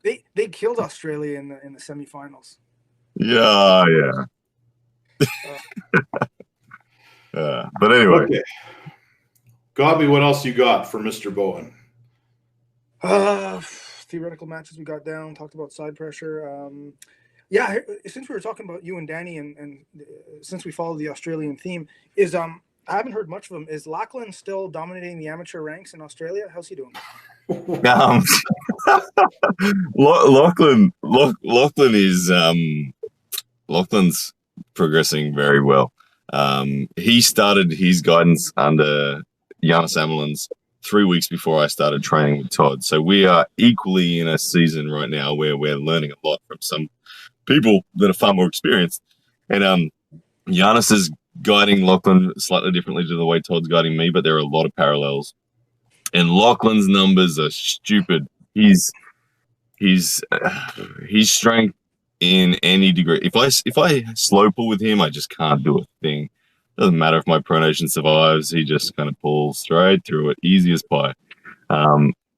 they killed Australia in the semifinals. Yeah. But anyway. Okay. Gobby, what else you got for Mr. Bowen? Theoretical matches we got down, talked about side pressure. Yeah, since we were talking about you and Danny and since we follow the Australian theme, I haven't heard much of him. Is Lachlan still dominating the amateur ranks in Australia? How's he doing? Lachlan's progressing very well. He started his guidance under Giannis Amelin's 3 weeks before I started training with Todd. So we are equally in a season right now where we're learning a lot from some people that are far more experienced. And Giannis is guiding Lachlan slightly differently to the way Todd's guiding me, but there are a lot of parallels. And Lachlan's numbers are stupid. His strength in any degree. If I slow pull with him, I just can't do a thing. Doesn't matter if my pronation survives. He just kind of pulls straight through it, easy as pie.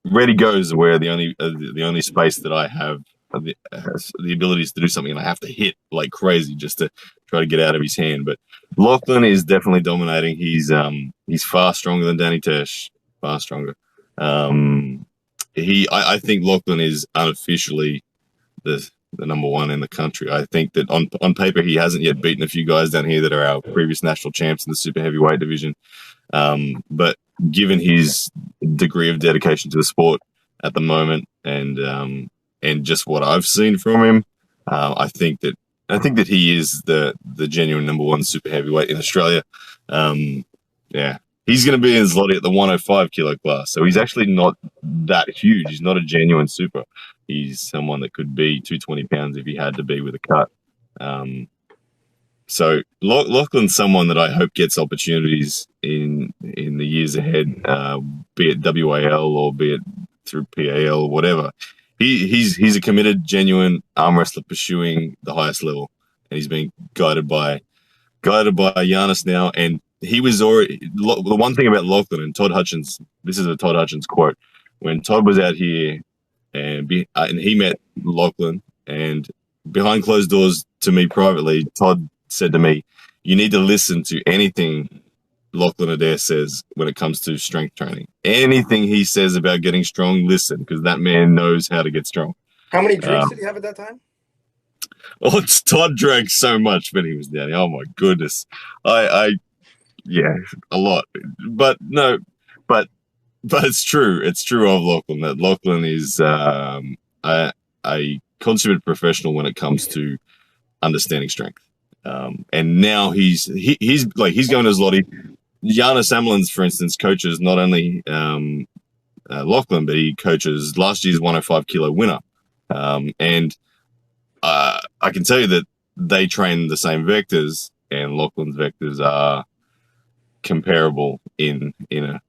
Ready goes where the only space that I have the abilities to do something, and I have to hit like crazy just to try to get out of his hand. But Lachlan is definitely dominating. He's far stronger than Danny Tesh. Far stronger. I think Lachlan is unofficially the number one in the country. I think that on paper he hasn't yet beaten a few guys down here that are our previous national champs in the super heavyweight division. But given his degree of dedication to the sport at the moment and just what I've seen from him, I think that he is the genuine number one super heavyweight in Australia. Yeah. He's going to be in Zloty at the 105 kilo class. So he's actually not that huge. He's not a genuine super. He's someone that could be 220 pounds if he had to be with a cut. So Lachlan's someone that I hope gets opportunities in the years ahead, be it WAL or be it through PAL or whatever. He's a committed, genuine arm wrestler pursuing the highest level. And he's being guided by Giannis now. And he was already the one thing about Lachlan and Todd Hutchins. This is a Todd Hutchins quote. When Todd was out here and he met Lachlan, and behind closed doors to me privately, Todd said to me, "You need to listen to anything Lachlan Adair says when it comes to strength training. Anything he says about getting strong, listen, because that man knows how to get strong." How many drinks did he have at that time? Oh, Todd drank so much when he was down here. Oh my goodness, yeah, a lot. But it's true. It's true of Lachlan that Lachlan is a consummate professional when it comes to understanding strength. And now he's going to Zloty. Giannis Amelins, for instance, coaches not only Lachlan, but he coaches last year's 105 kilo winner And I can tell you that they train the same vectors, and Lachlan's vectors are comparable in a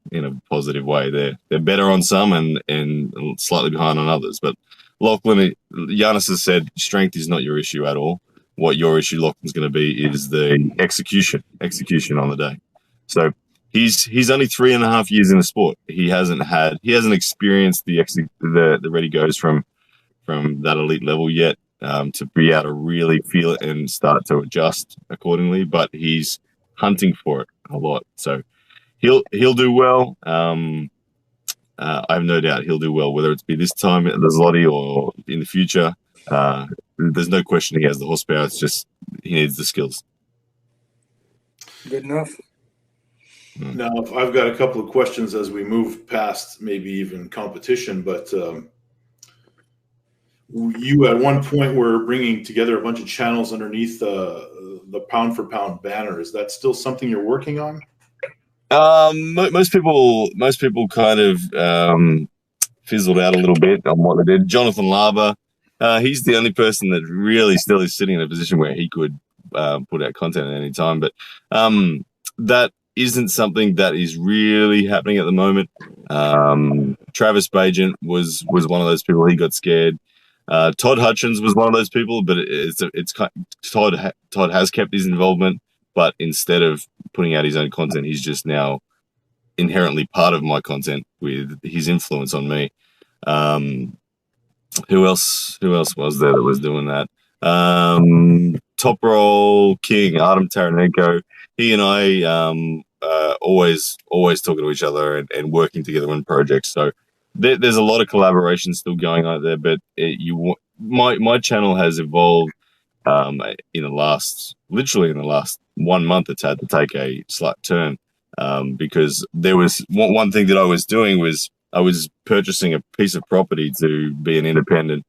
positive way. They're better on some and slightly behind on others. But Lachlan, Giannis has said strength is not your issue at all. What your issue, Lachlan's, going to be is the execution on the day. So he's only 3.5 years in the sport. He hasn't experienced the ready goes from that elite level yet, to be able to really feel it and start to adjust accordingly. But he's hunting for it a lot, so he'll do well. I have no doubt he'll do well, whether it's be this time at the Zloty or in the future. There's no question he has the horsepower. It's just he needs the skills. Good enough. Now, I've got a couple of questions as we move past maybe even competition, but you at one point were bringing together a bunch of channels underneath the pound for pound banner. Is that still something you're working on? Most people kind of fizzled out a little bit on what they did. Jonathan Lava, he's the only person that really still is sitting in a position where he could put out content at any time. But that isn't something that is really happening at the moment. Travis Bajent was one of those people. He got scared. Todd Hutchins was one of those people, but Todd has kept his involvement, but instead of putting out his own content, he's just now inherently part of my content with his influence on me. Who else was there that was doing that? Top Roll King, Artem Taranenko. He and I always talking to each other and working together on projects. So there's a lot of collaboration still going on there, but my channel has evolved in the last 1 month. It's had to take a slight turn because there was one thing that I was doing was I was purchasing a piece of property to be an independent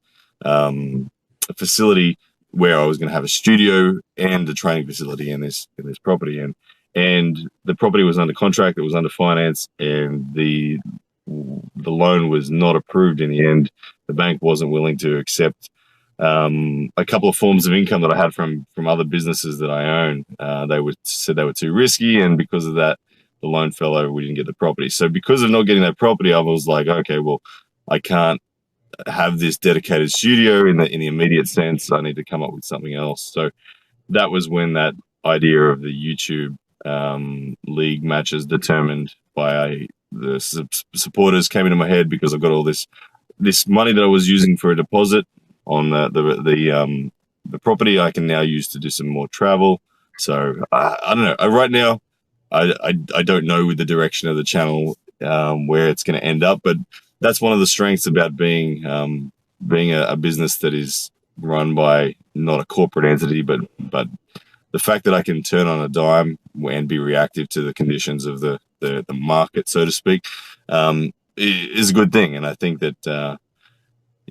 facility where I was going to have a studio and a training facility in this property, and the property was under contract, it was under finance, and the loan was not approved in the end. The bank wasn't willing to accept a couple of forms of income that I had from other businesses that I own. They said they were too risky, and because of that, the loan fell over. We didn't get the property. So because of not getting that property, I was like, okay, well, I can't have this dedicated studio in the immediate sense. I need to come up with something else. So that was when that idea of the YouTube league matches determined by the supporters came into my head, because I've got all this money that I was using for a deposit on the property. I can now use to do some more travel. So I don't know. Right now, I don't know with the direction of the channel where it's going to end up, but that's one of the strengths about being a business that is run by not a corporate entity, but the fact that I can turn on a dime and be reactive to the conditions of the market, so to speak, is a good thing. And I think that,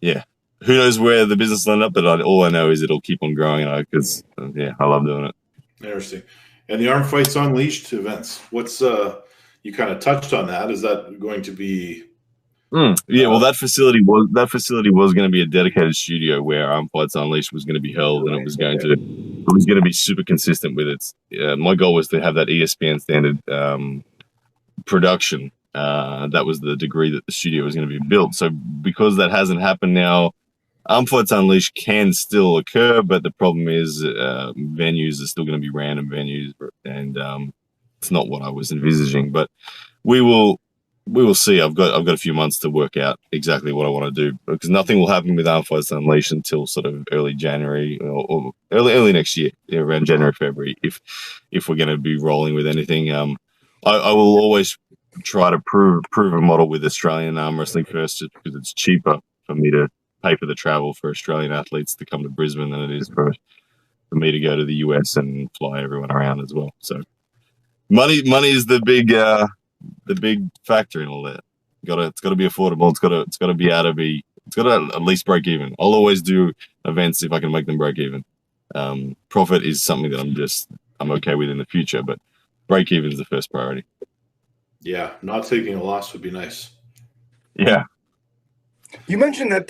who knows where the business will end up, but all I know is it'll keep on growing, because, I love doing it. Interesting. And the Arm Fights Unleashed events, what's you kind of touched on that. Is that going to be? Well, that facility was going to be a dedicated studio where Arm Fights Unleashed was going to be held, and it was going to be super consistent with its. My goal was to have that ESPN standard production. That was the degree that the studio was going to be built. So because that hasn't happened now, Arm Fights Unleashed can still occur, but the problem is venues are still going to be random venues, and it's not what I was envisaging. But we will see. I've got a few months to work out exactly what I want to do, because nothing will happen with Arm Fights Unleashed until sort of early January or early next year, around January, February, if we're going to be rolling with anything. I will always try to prove a model with Australian arm wrestling first, just because it's cheaper for me to pay for the travel for Australian athletes to come to Brisbane than it is for me to go to the US and fly everyone around as well. So money is the big factor in all that. It's got to be affordable. It's got to at least break even. I'll always do events if I can make them break even. Profit is something that I'm okay with in the future, but break even is the first priority. Yeah, not taking a loss would be nice. Yeah. You mentioned that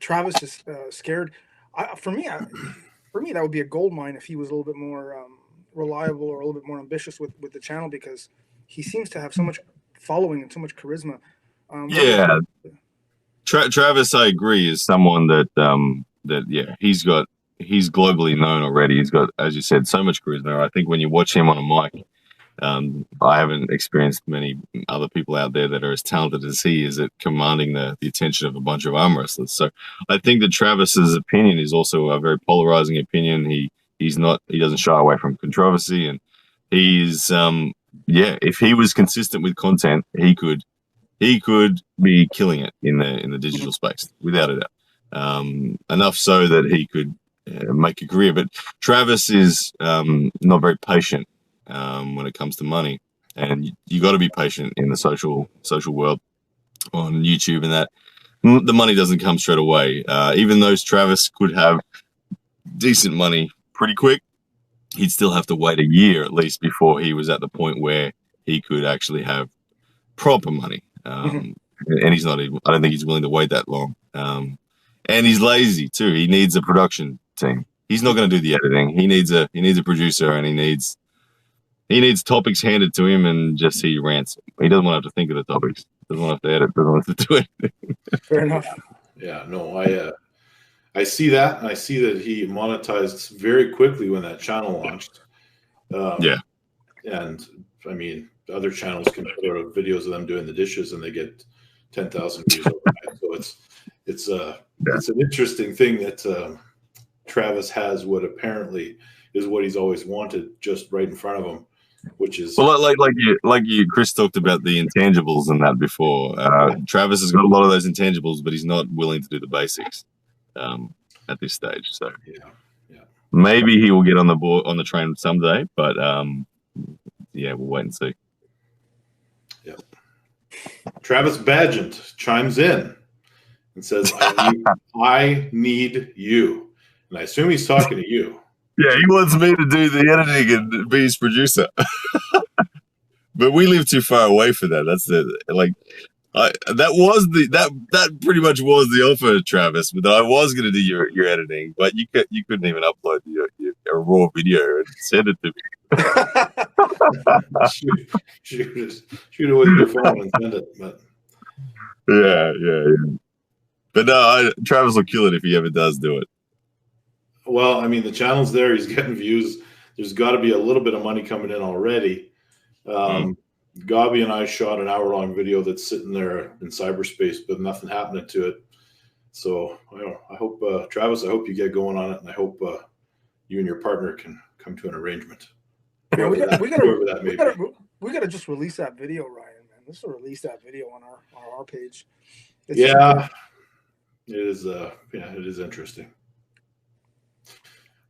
Travis is scared. For me, that would be a gold mine if he was a little bit more reliable or a little bit more ambitious with the channel, because he seems to have so much following and so much charisma. Yeah, Travis, I agree, is someone that he's globally known already. He's got, as you said, so much charisma. I think when you watch him on a mic, I haven't experienced many other people out there that are as talented as he is at commanding the attention of a bunch of arm wrestlers. So I think that Travis's opinion is also a very polarizing opinion. He doesn't shy away from controversy, and he's if he was consistent with content, he could be killing it in the digital space without a doubt. Enough so that he could make a career. But Travis is not very patient when it comes to money, and you got to be patient in the social world on YouTube, and that the money doesn't come straight away. Even though Travis could have decent money pretty quick, he'd still have to wait a year at least before he was at the point where he could actually have proper money. And he's not even, I don't think he's willing to wait that long. And he's lazy too. He needs a production team. He's not going to do the editing. He needs a producer, and he needs topics handed to him, and just he rants. He doesn't want to have to think of the topics. Doesn't want to have to edit. Doesn't want to do anything. Fair enough. Yeah, no, I see that, and I see that he monetized very quickly when that channel launched. And I mean, other channels can put out videos of them doing the dishes, and they get 10,000 views overnight. So it's an interesting thing that Travis has what apparently is what he's always wanted just right in front of him, which is like you Chris talked about the intangibles and that before. Travis has got a lot of those intangibles, but he's not willing to do the basics at this stage. So maybe he will get on the train someday, but we'll wait and see. Yeah. Travis Badgent chimes in and says, I need you. And I assume he's talking to you. Yeah, he wants me to do the editing and be his producer. But we live too far away for that. That's that pretty much was the offer, Travis, but I was going to do your editing, but you couldn't even upload a raw video and send it to me. shoot it with your phone and send it. But yeah. But no, Travis will kill it if he ever does do it. Well, I mean, the channel's there. He's getting views. There's got to be a little bit of money coming in already. Gobby and I shot an hour-long video that's sitting there in cyberspace, but nothing happening to it. So I hope, Travis, I hope you get going on it, and I hope you and your partner can come to an arrangement. Yeah, we gotta just release that video, Ryan. Man, let's release that video on our page. It is. It is interesting.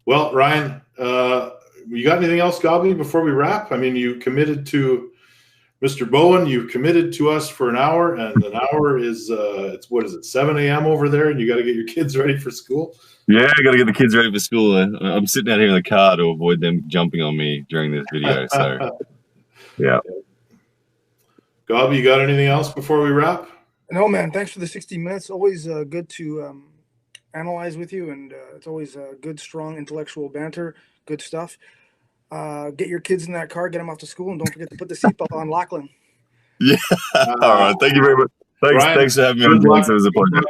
Well, Ryan, you got anything else, Gobby, before we wrap? I mean, you committed to Mr. Bowen. You committed to us for an hour, and an hour is what is it, 7 a.m. over there, and you got to get your kids ready for school. Yeah, I got to get the kids ready for school. I'm sitting out here in the car to avoid them jumping on me during this video. So, yeah. Gobby, you got anything else before we wrap? No, man. Thanks for the 60 minutes. Always good to analyze with you, and it's always good, strong, intellectual banter. Good stuff. Get your kids in that car, get them off to school, and don't forget to put the seatbelt on, Lachlan. Yeah. All right. Thank you very much. Thanks for having me on. It was a pleasure.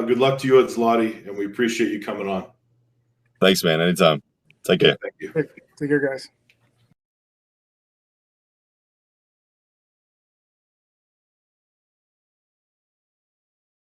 Good luck to you at Zloty, and we appreciate you coming on. Thanks, man. Anytime. Take care. Thank you. Take care, guys.